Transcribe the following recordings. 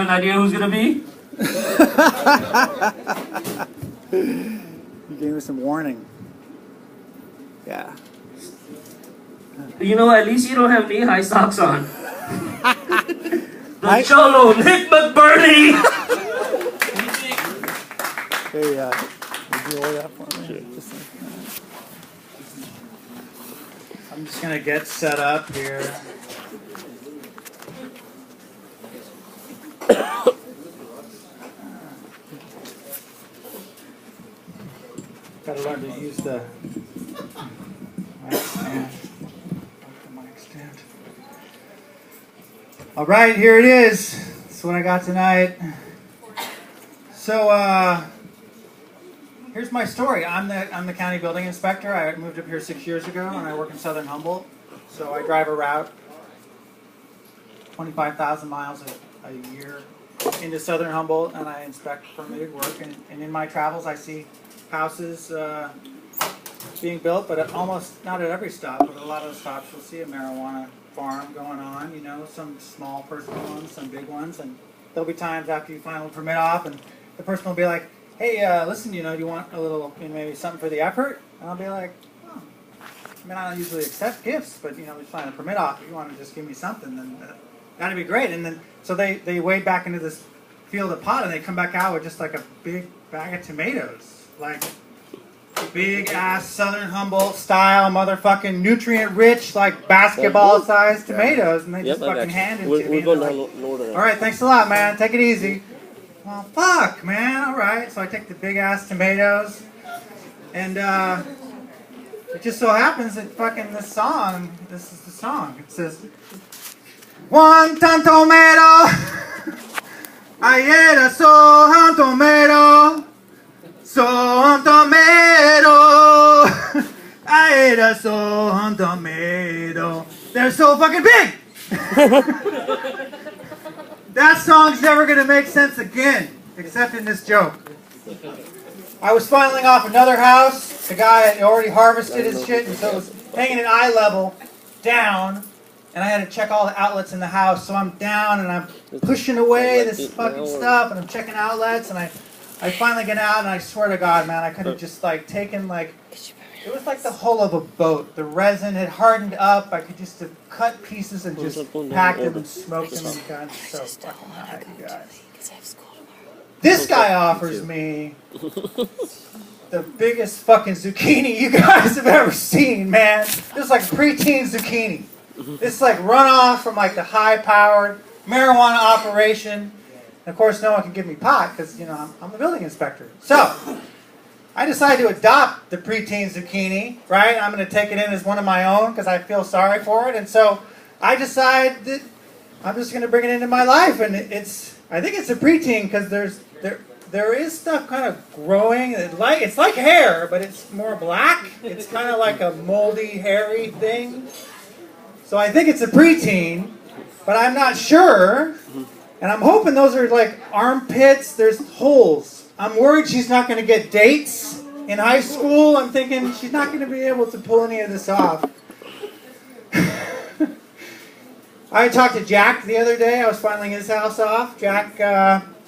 an idea who's gonna be? You gave me some warning. Yeah. You know, at least you don't have knee-high socks on. The Cholo, Nick McBurney! Hey, would you hold that for me? Sure. I'm just gonna get set up here. Gotta learn to use the mic stand. All right, here it is. That's what I got tonight. So, here's my story. I'm the county building inspector. I moved up here 6 years ago, and I work in Southern Humboldt. So I drive a route 25,000 miles a year into Southern Humboldt, and I inspect permitted work. And in my travels, I see houses being built, but almost not at every stop, but a lot of the stops you'll see a marijuana farm going on, you know, some small personal ones, some big ones, and there'll be times after you final permit off and the person will be like, hey, listen, you know, do you want a little, you know, maybe something for the effort? And I'll be like, oh, I mean, I don't usually accept gifts, but, you know, we find a permit off. If you want to just give me something, then that'd be great. And then, so they wade back into this field of pot and they come back out with just like a big bag of tomatoes, like big ass Southern Humboldt style motherfucking nutrient rich like basketball sized tomatoes, and they just fucking hand it to me. All right, thanks a lot, man. Take it easy. Well, fuck, man. All right. So I take the big ass tomatoes, and it just so happens that fucking this song. This is the song. It says, "One ton tomato, I ate a so tomato." So tomato, I ate a so tomato. They're so fucking big. That song's never gonna make sense again, except in this joke. I was filing off another house. The guy had already harvested his shit, and so it was hanging at eye level down. And I had to check all the outlets in the house. So I'm down and I'm pushing away this fucking stuff, and I'm checking outlets, and I finally get out, and I swear to God, man, I could have just like taken like, it was like the hull of a boat. The resin had hardened up. I could just have cut pieces and just packed them and smoked them and gotten so fucking high, you guys. This guy offers me the biggest fucking zucchini you guys have ever seen, man. This is like preteen zucchini. This is like runoff from like the high-powered marijuana operation. And of course, no one can give me pot because, you know, I'm a building inspector. So, I decided to adopt the preteen zucchini, right? I'm going to take it in as one of my own because I feel sorry for it. And so, I decide that I'm just going to bring it into my life. And I think it's a preteen because there is stuff kind of growing. It's like hair, but it's more black. It's kind of like a moldy, hairy thing. So I think it's a preteen, but I'm not sure. And I'm hoping those are like armpits. There's holes. I'm worried she's not going to get dates in high school. I'm thinking she's not going to be able to pull any of this off. I talked to Jack the other day. I was filing his house off. Jack,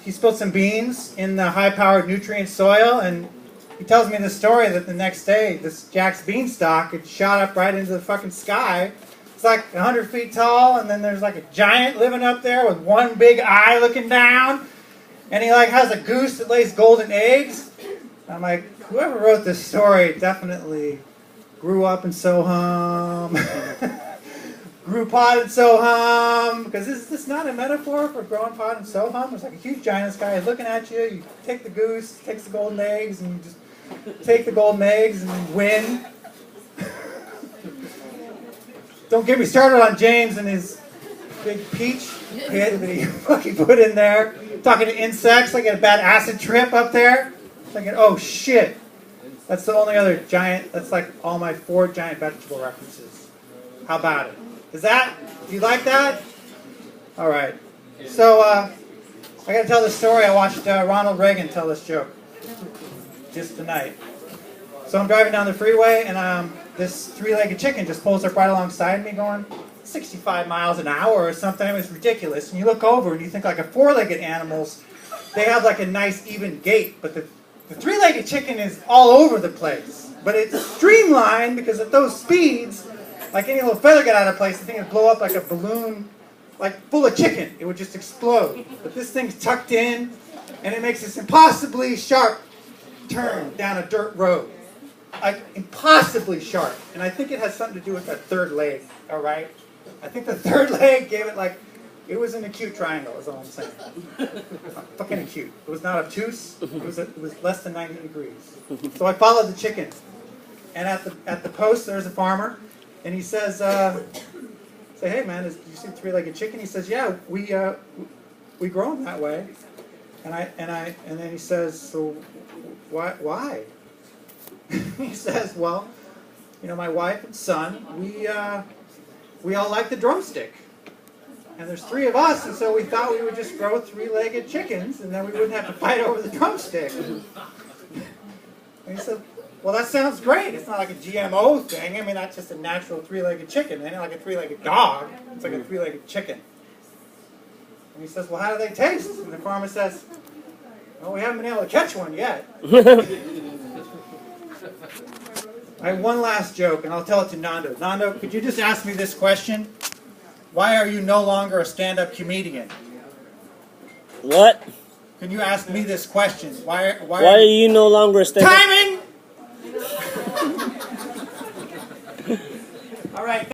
he spilled some beans in the high-powered nutrient soil, and he tells me the story that the next day, this Jack's beanstalk had shot up right into the fucking sky. It's like 100 feet tall, and then there's like a giant living up there with one big eye looking down, and he like has a goose that lays golden eggs. And I'm like, whoever wrote this story definitely grew up in Soham, grew pot in Soham, because is this not a metaphor for growing pot in Soham? It's like a huge giant guy looking at you. You take the goose, takes the golden eggs, and you just take the golden eggs and win. Don't get me started on James and his big peach pit that he fucking put in there. Talking to insects, like a bad acid trip up there. Thinking, oh shit. That's the only other giant, that's like all my 4 giant vegetable references. How about it? Do you like that? Alright. So, I gotta tell this story. I watched Ronald Reagan tell this joke. Just tonight. So I'm driving down the freeway, and this 3-legged chicken just pulls up right alongside me going, 65 miles an hour or something. It was ridiculous. And you look over and you think like a four-legged animals, they have like a nice even gait, but the three-legged chicken is all over the place. But it's streamlined because at those speeds, like any little feather get out of place, the thing would blow up like a balloon, like full of chicken. It would just explode. But this thing's tucked in, and it makes this impossibly sharp turn down a dirt road. Like, impossibly sharp. And I think it has something to do with that third leg, all right? I think the third leg gave it like, it was an acute triangle, is all I'm saying. Fucking acute. It was not obtuse. It was less than 90 degrees. So I followed the chicken. And at the post, there's a farmer. And he says, say, hey man, do you see the three-legged chicken? He says, yeah, we grow them that way. And then he says, so why? He says, well, you know, my wife and son, we all like the drumstick. And there's three of us, and so we thought we would just grow three-legged chickens, and then we wouldn't have to fight over the drumstick. And he said, well, that sounds great. It's not like a GMO thing. I mean, that's just a natural three-legged chicken. It ain't like a three-legged dog. It's like a three-legged chicken. And he says, well, how do they taste? And the farmer says, well, we haven't been able to catch one yet. I have one last joke, and I'll tell it to Nando. Nando, could you just ask me this question? Why are you no longer a stand-up comedian? What? Can you ask me this question? Why are you no longer a stand-up? Timing! All right.